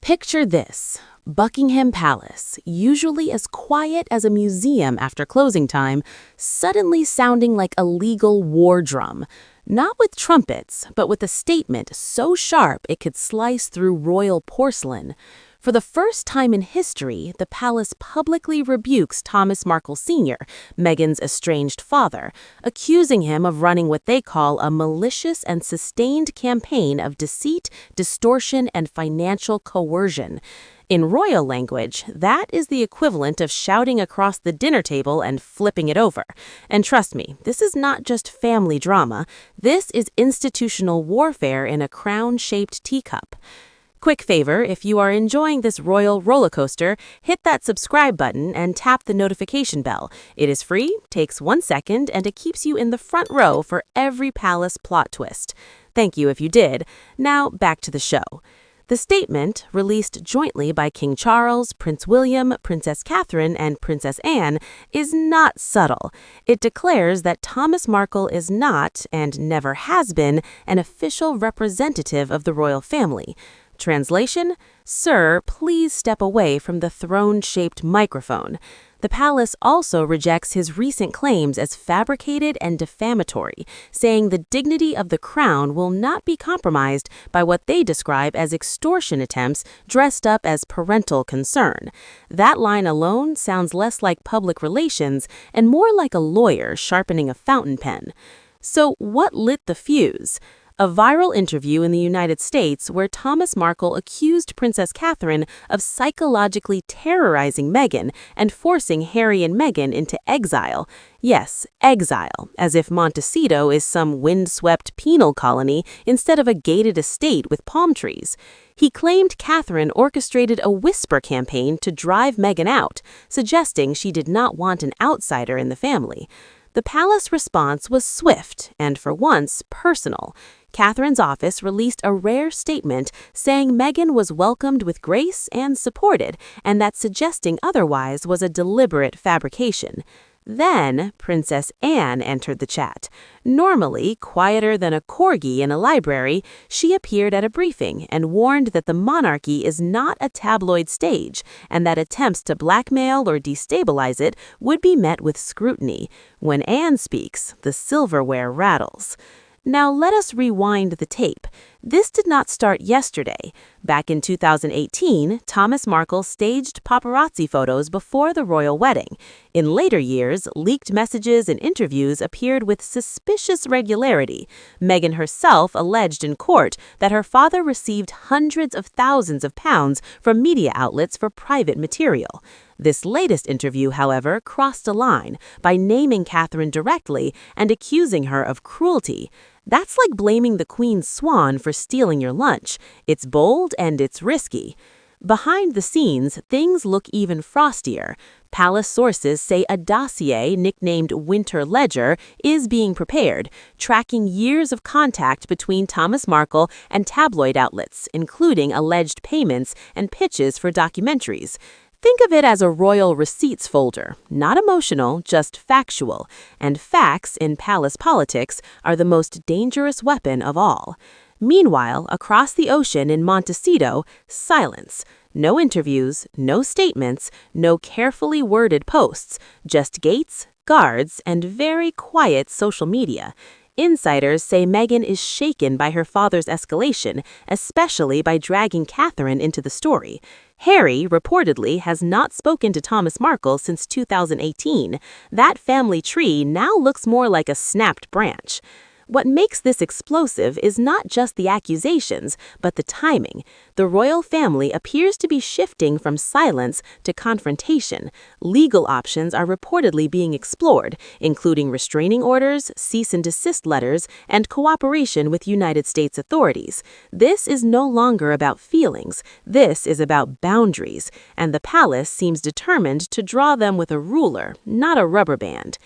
Picture this: Buckingham Palace, usually as quiet as a museum after closing time, suddenly sounding like a legal war drum. Not with trumpets, but with a statement so sharp it could slice through royal porcelain. For the first time in history, the palace publicly rebukes Thomas Markle Sr., Meghan's estranged father, accusing him of running what they call a malicious and sustained campaign of deceit, distortion, and financial coercion. In royal language, that is the equivalent of shouting across the dinner table and flipping it over. And trust me, this is not just family drama. This is institutional warfare in a crown-shaped teacup. Quick favor, if you are enjoying this royal roller coaster, hit that subscribe button and tap the notification bell. It is free, takes 1 second, and it keeps you in the front row for every palace plot twist. Thank you if you did. Now back to the show. The statement, released jointly by King Charles, Prince William, Princess Catherine, and Princess Anne, is not subtle. It declares that Thomas Markle is not, and never has been, an official representative of the royal family. Translation: Sir, please step away from the throne-shaped microphone. The palace also rejects his recent claims as fabricated and defamatory, saying the dignity of the crown will not be compromised by what they describe as extortion attempts dressed up as parental concern. That line alone sounds less like public relations and more like a lawyer sharpening a fountain pen. So what lit the fuse? A viral interview in the United States where Thomas Markle accused Princess Catherine of psychologically terrorizing Meghan and forcing Harry and Meghan into exile. Yes, exile, as if Montecito is some windswept penal colony instead of a gated estate with palm trees. He claimed Catherine orchestrated a whisper campaign to drive Meghan out, suggesting she did not want an outsider in the family. The palace response was swift and, for once, personal. Catherine's office released a rare statement saying Meghan was welcomed with grace and supported, and that suggesting otherwise was a deliberate fabrication. Then, Princess Anne entered the chat. Normally quieter than a corgi in a library, she appeared at a briefing and warned that the monarchy is not a tabloid stage and that attempts to blackmail or destabilize it would be met with scrutiny. When Anne speaks, the silverware rattles. Now let us rewind the tape. This did not start yesterday. Back in 2018, Thomas Markle staged paparazzi photos before the royal wedding. In later years, leaked messages and interviews appeared with suspicious regularity. Meghan herself alleged in court that her father received hundreds of thousands of pounds from media outlets for private material. This latest interview, however, crossed a line by naming Catherine directly and accusing her of cruelty. That's like blaming the Queen's swan for stealing your lunch. It's bold and it's risky. Behind the scenes, things look even frostier. Palace sources say a dossier nicknamed Winter Ledger is being prepared, tracking years of contact between Thomas Markle and tabloid outlets, including alleged payments and pitches for documentaries. Think of it as a royal receipts folder, not emotional, just factual. And facts in palace politics are the most dangerous weapon of all. Meanwhile, across the ocean in Montecito, silence. No interviews, no statements, no carefully worded posts, just gates, guards, and very quiet social media. Insiders say Meghan is shaken by her father's escalation, especially by dragging Catherine into the story. Harry, reportedly, has not spoken to Thomas Markle since 2018. That family tree now looks more like a snapped branch. What makes this explosive is not just the accusations, but the timing. The royal family appears to be shifting from silence to confrontation. Legal options are reportedly being explored, including restraining orders, cease and desist letters, and cooperation with United States authorities. This is no longer about feelings. This is about boundaries, and the palace seems determined to draw them with a ruler, not a rubber band.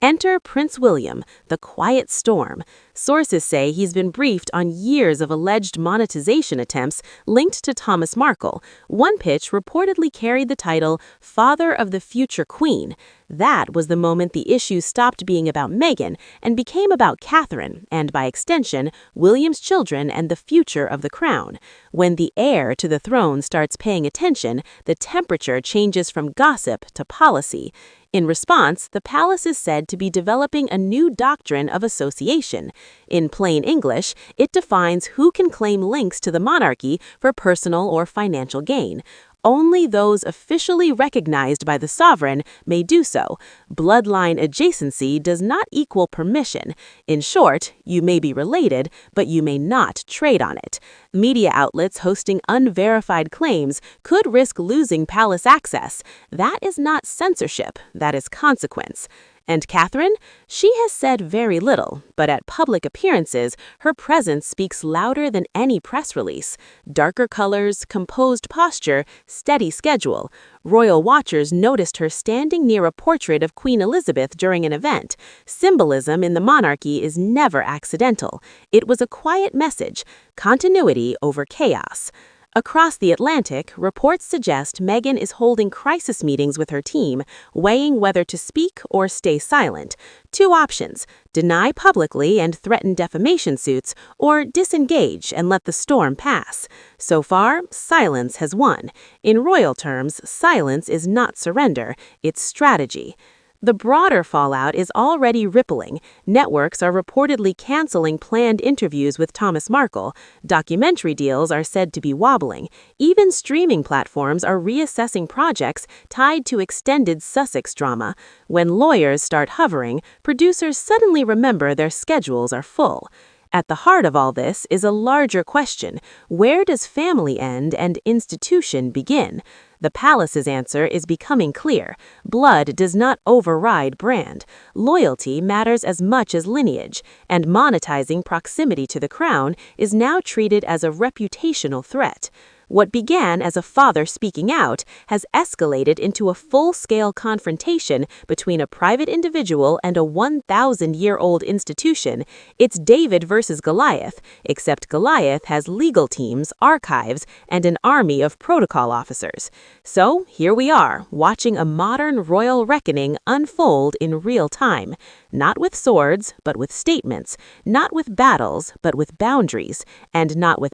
Enter Prince William, the quiet storm. Sources say he's been briefed on years of alleged monetization attempts linked to Thomas Markle. One pitch reportedly carried the title Father of the Future Queen. That was the moment the issue stopped being about Meghan and became about Catherine, and by extension, William's children and the future of the crown. When the heir to the throne starts paying attention, the temperature changes from gossip to policy. In response, the palace is said to be developing a new doctrine of association. In plain English, it defines who can claim links to the monarchy for personal or financial gain. Only those officially recognized by the sovereign may do so. Bloodline adjacency does not equal permission. In short, you may be related, but you may not trade on it. Media outlets hosting unverified claims could risk losing palace access. That is not censorship, that is consequence. And Catherine? She has said very little, but at public appearances, her presence speaks louder than any press release. Darker colors, composed posture, steady schedule. Royal watchers noticed her standing near a portrait of Queen Elizabeth during an event. Symbolism in the monarchy is never accidental. It was a quiet message, continuity over chaos. Across the Atlantic, reports suggest Meghan is holding crisis meetings with her team, weighing whether to speak or stay silent. Two options: deny publicly and threaten defamation suits, or disengage and let the storm pass. So far, silence has won. In royal terms, silence is not surrender, it's strategy. The broader fallout is already rippling. Networks are reportedly canceling planned interviews with Thomas Markle. Documentary deals are said to be wobbling. Even streaming platforms are reassessing projects tied to extended Sussex drama. When lawyers start hovering, producers suddenly remember their schedules are full. At the heart of all this is a larger question: where does family end and institution begin? The palace's answer is becoming clear. Blood does not override brand. Loyalty matters as much as lineage, and monetizing proximity to the crown is now treated as a reputational threat. What began as a father speaking out has escalated into a full-scale confrontation between a private individual and a 1,000-year-old institution. It's David versus Goliath, except Goliath has legal teams, archives, and an army of protocol officers. So here we are, watching a modern royal reckoning unfold in real time. Not with swords, but with statements. Not with battles, but with boundaries. And not with